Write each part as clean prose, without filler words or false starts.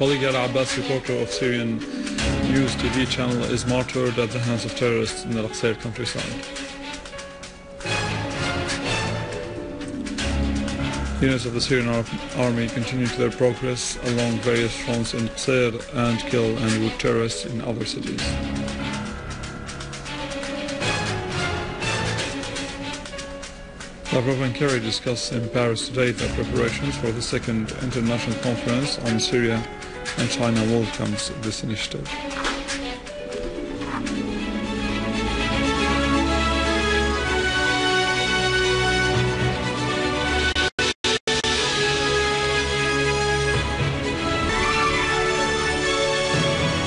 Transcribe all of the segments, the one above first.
Colleague Yara Abbas, reporter of Syrian news TV channel, is martyred at the hands of terrorists in the al-Qseir countryside. Units of the Syrian army continue to their progress along various fronts in al-Qseir and kill and wound terrorists in other cities. Lavrov and Kerry discussed in Paris today the preparations for the second international conference on Syria, and China welcomes this initiative.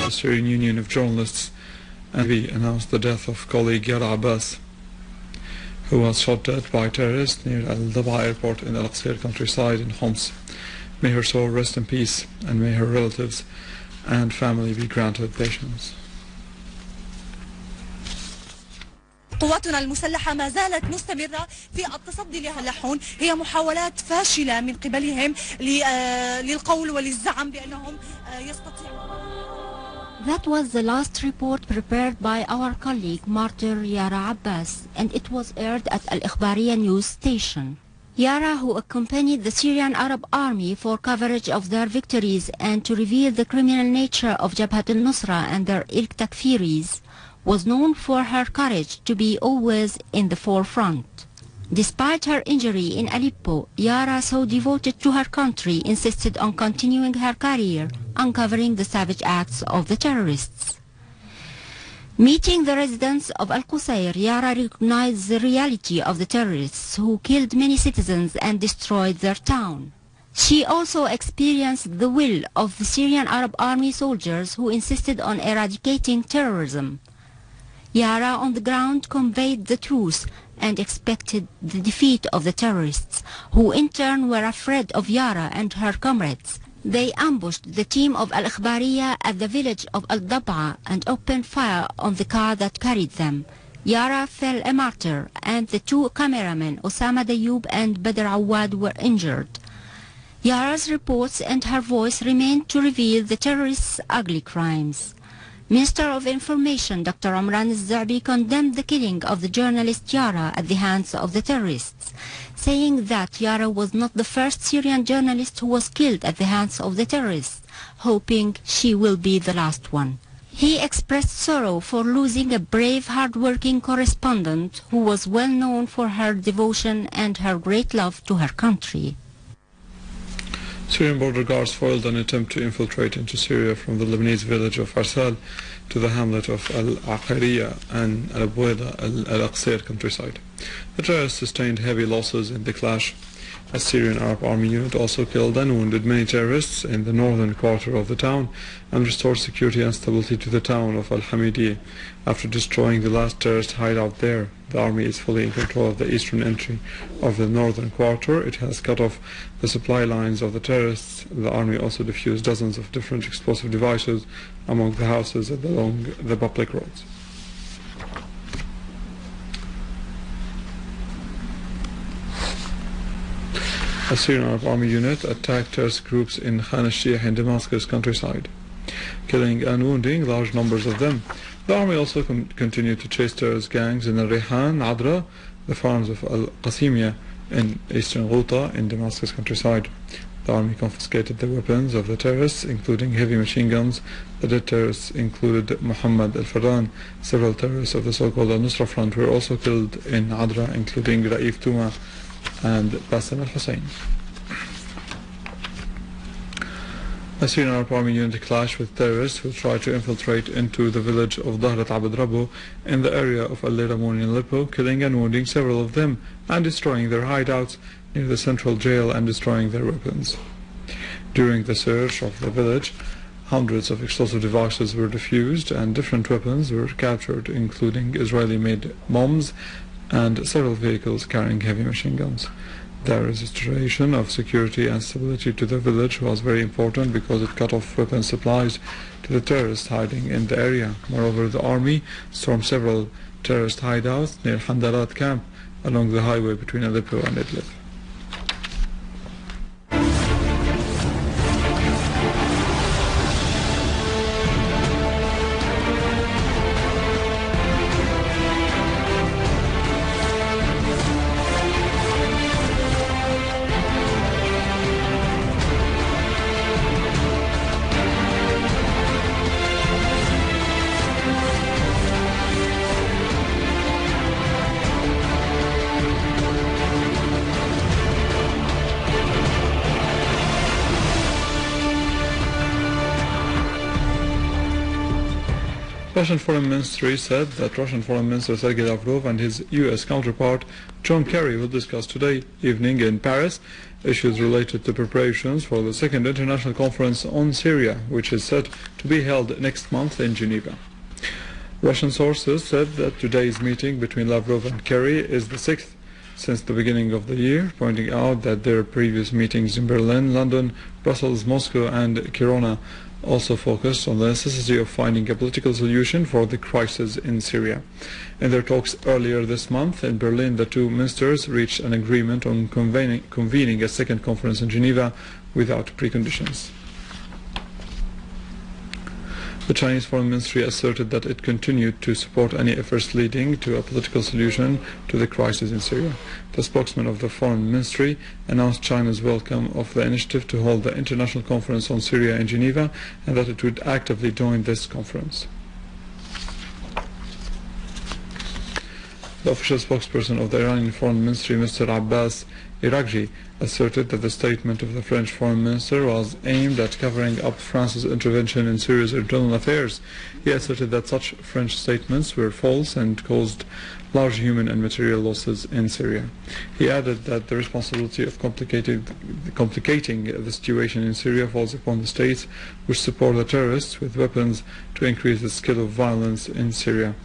The Syrian Union of Journalists and announced the death of colleague Yara Abbas, who was shot dead by terrorists near al-Dalla airport in the al-Qseir countryside in Homs. May her soul rest in peace, and may her relatives and family be granted patience. قواتنا المسلحة ما زالت مستمرة في التصدي للحون. هي محاولات فاشلة من قبلهم للقول وللزعم بأنهم يستطيعون. That was the last report prepared by our colleague martyr Yara Abbas, and it was aired at Al-Ikhbariya news station. Yara, who accompanied the Syrian Arab army for coverage of their victories and to reveal the criminal nature of Jabhat al-Nusra and their Takfiris, was known for her courage to be always in the forefront. Despite her injury in Aleppo, Yara, so devoted to her country, insisted on continuing her career, uncovering the savage acts of the terrorists. Meeting the residents of al-Qseir, Yara recognized the reality of the terrorists who killed many citizens and destroyed their town. She also experienced the will of the Syrian Arab army soldiers who insisted on eradicating terrorism. Yara on the ground conveyed the truth and expected the defeat of the terrorists, who in turn were afraid of Yara and her comrades. They ambushed the team of Al-Ikhbariya at the village of Al-Dab'a and opened fire on the car that carried them. Yara fell a martyr, and the two cameramen, Osama Dayoub and Badr Awad, were injured. Yara's reports and her voice remained to reveal the terrorists' ugly crimes. Minister of Information Dr. Amran al-Za'bi condemned the killing of the journalist Yara at the hands of the terrorists, saying that Yara was not the first Syrian journalist who was killed at the hands of the terrorists, hoping she will be the last one. He expressed sorrow for losing a brave, hard-working correspondent who was well known for her devotion and her great love to her country. Syrian border guards foiled an attempt to infiltrate into Syria from the Lebanese village of Arsal to the hamlet of Al-Ikhbariya and al-Qseir countryside. The terrorists sustained heavy losses in the clash. A Syrian Arab army unit also killed and wounded many terrorists in the northern quarter of the town and restored security and stability to the town of Al-Hamidiyeh after destroying the last terrorist hideout there. The army is fully in control of the eastern entry of the northern quarter. It has cut off the supply lines of the terrorists. The army also defused dozens of different explosive devices among the houses along the public roads. A Syrian Arab army unit attacked terrorist groups in Khan al-Sheikh in Damascus countryside, killing and wounding large numbers of them. The army also continued to chase terrorist gangs in Al-Rihan, Adra, the farms of al-Qasimiya in eastern Ghouta in Damascus countryside. The army confiscated the weapons of the terrorists, including heavy machine guns. The dead terrorists included Muhammad al-Farran. Several terrorists of the so-called al-Nusra front were also killed in Adra, including Raif Touma and Bassem al-Hussein. A Syrian Arab army unit clashed with terrorists who tried to infiltrate into the village of Dahrat Abd Rabbu in the area of Al-Liramun in Aleppo, killing and wounding several of them and destroying their hideouts near the central jail and destroying their weapons. During the search of the village, hundreds of explosive devices were defused and different weapons were captured, including Israeli-made bombs and several vehicles carrying heavy machine guns. The restoration of security and stability to the village was very important because it cut off weapon supplies to the terrorists hiding in the area. Moreover, the army stormed several terrorist hideouts near Handarat camp along the highway between Aleppo and Idlib. Russian Foreign Ministry said that Russian Foreign Minister Sergei Lavrov and his U.S. counterpart John Kerry will discuss today evening in Paris issues related to preparations for the second international conference on Syria, which is set to be held next month in Geneva. Russian sources said that today's meeting between Lavrov and Kerry is the sixth since the beginning of the year, pointing out that their previous meetings in Berlin, London, Brussels, Moscow and Kiruna also focused on the necessity of finding a political solution for the crisis in Syria. In their talks earlier this month in Berlin, the two ministers reached an agreement on convening a second conference in Geneva without preconditions. The Chinese Foreign Ministry asserted that it continued to support any efforts leading to a political solution to the crisis in Syria. The spokesman of the Foreign Ministry announced China's welcome of the initiative to hold the International Conference on Syria in Geneva and that it would actively join this conference. The official spokesperson of the Iranian Foreign Ministry, Mr. Abbas Martyred, asserted that the statement of the French Foreign Minister was aimed at covering up France's intervention in Syria's internal affairs. He asserted that such French statements were false and caused large human and material losses in Syria. He added that the responsibility of complicating the situation in Syria falls upon the states which support the terrorists with weapons to increase the scale of violence in Syria.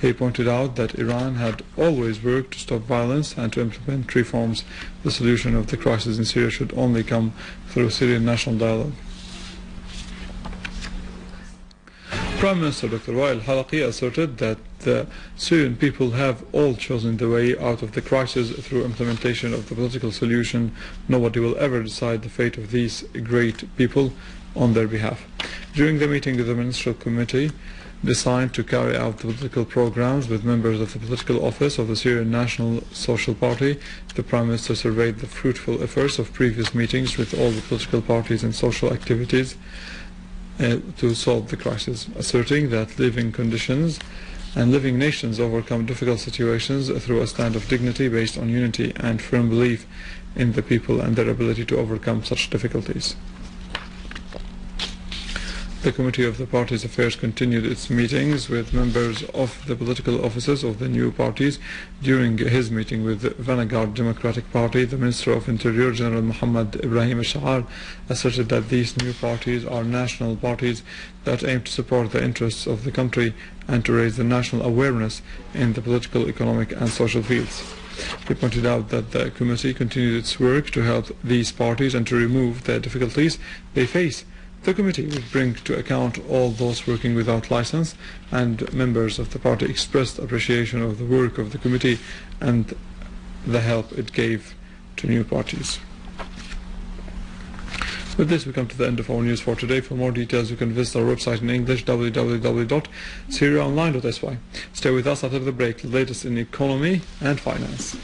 He pointed out that Iran had always worked to stop violence and to implement reforms. The solution of the crisis in Syria should only come through Syrian national dialogue. Prime Minister Dr. Al-Halqi asserted that the Syrian people have all chosen the way out of the crisis through implementation of the political solution. Nobody will ever decide the fate of these great people on their behalf. During the meeting of the Ministerial Committee designed to carry out the political programs with members of the political office of the Syrian National Social Party, the Prime Minister surveyed the fruitful efforts of previous meetings with all the political parties and social activities to solve the crisis, asserting that living conditions and living nations overcome difficult situations through a stand of dignity based on unity and firm belief in the people and their ability to overcome such difficulties. The Committee of the Parties' Affairs continued its meetings with members of the political offices of the new parties. During his meeting with the Vanguard Democratic Party, the Minister of Interior, General Muhammad Ibrahim al-Sha'ar, asserted that these new parties are national parties that aim to support the interests of the country and to raise the national awareness in the political, economic and social fields. He pointed out that the committee continued its work to help these parties and to remove the difficulties they face. The committee would bring to account all those working without license, and members of the party expressed appreciation of the work of the committee and the help it gave to new parties. With this, we come to the end of our news for today. For more details, you can visit our website in English, www.syriaonline.sy. Stay with us after the break, the latest in economy and finance.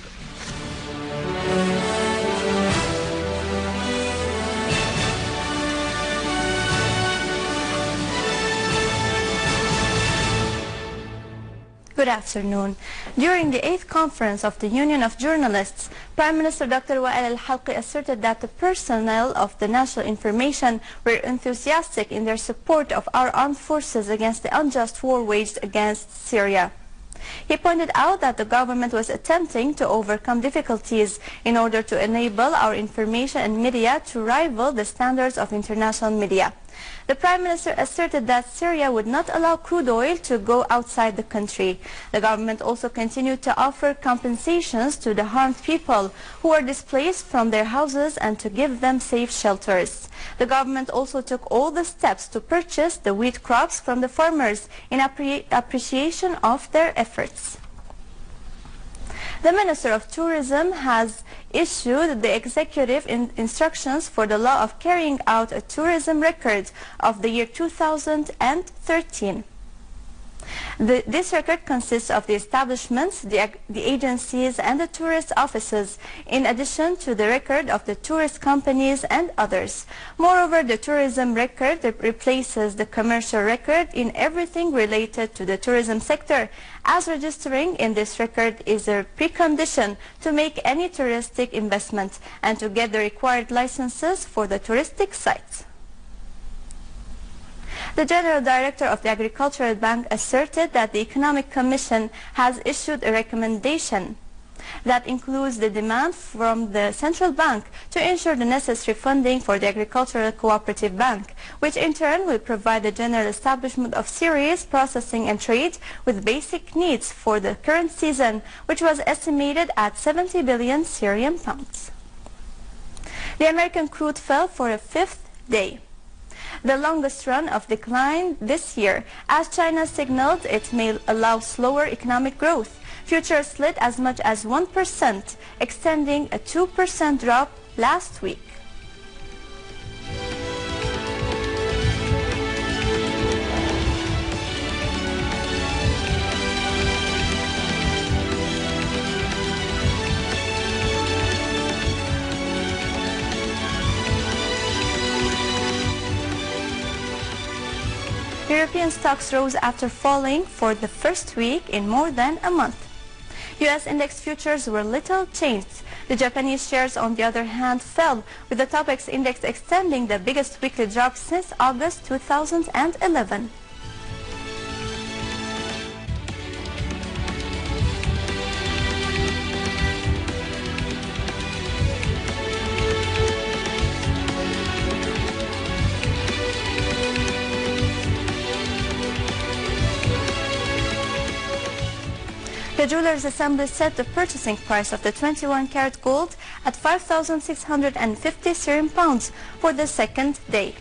Good afternoon. During the 8th conference of the Union of Journalists, Prime Minister Dr. Al-Halqi asserted that the personnel of the National Information were enthusiastic in their support of our armed forces against the unjust war waged against Syria. He pointed out that the government was attempting to overcome difficulties in order to enable our information and media to rival the standards of international media. The Prime Minister asserted that Syria would not allow crude oil to go outside the country. The government also continued to offer compensations to the harmed people who were displaced from their houses and to give them safe shelters. The government also took all the steps to purchase the wheat crops from the farmers in appreciation of their efforts. The Minister of Tourism has issued the executive instructions for the law of carrying out a tourism record of the year 2013. This record consists of the establishments, the agencies and the tourist offices, in addition to the record of the tourist companies and others. Moreover, the tourism record replaces the commercial record in everything related to the tourism sector, as registering in this record is a precondition to make any touristic investment and to get the required licenses for the touristic sites. The General Director of the Agricultural Bank asserted that the Economic Commission has issued a recommendation that includes the demand from the central bank to ensure the necessary funding for the Agricultural Cooperative Bank, which in turn will provide the general establishment of cereals, processing and trade with basic needs for the current season, which was estimated at 70 billion Syrian pounds. The American crude fell for a fifth day, the longest run of decline this year, as China signaled it may allow slower economic growth. Futures slid as much as 1%, extending a 2% drop last week. European stocks rose after falling for the first week in more than a month. U.S. index futures were little changed. The Japanese shares, on the other hand, fell, with the Topix index extending the biggest weekly drop since August 2011. The Jewelers Assembly set the purchasing price of the 21-carat gold at 5,650 Syrian pounds for the second day.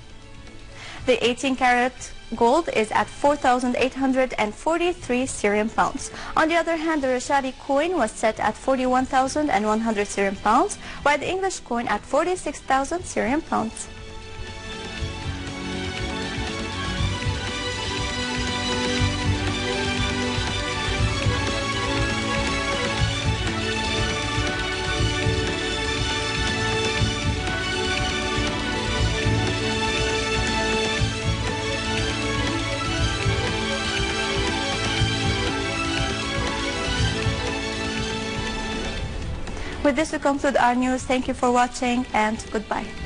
The 18-carat gold is at 4,843 Syrian pounds. On the other hand, the Rashadi coin was set at 41,100 Syrian pounds, while the English coin at 46,000 Syrian pounds. With this, we conclude our news. Thank you for watching and goodbye.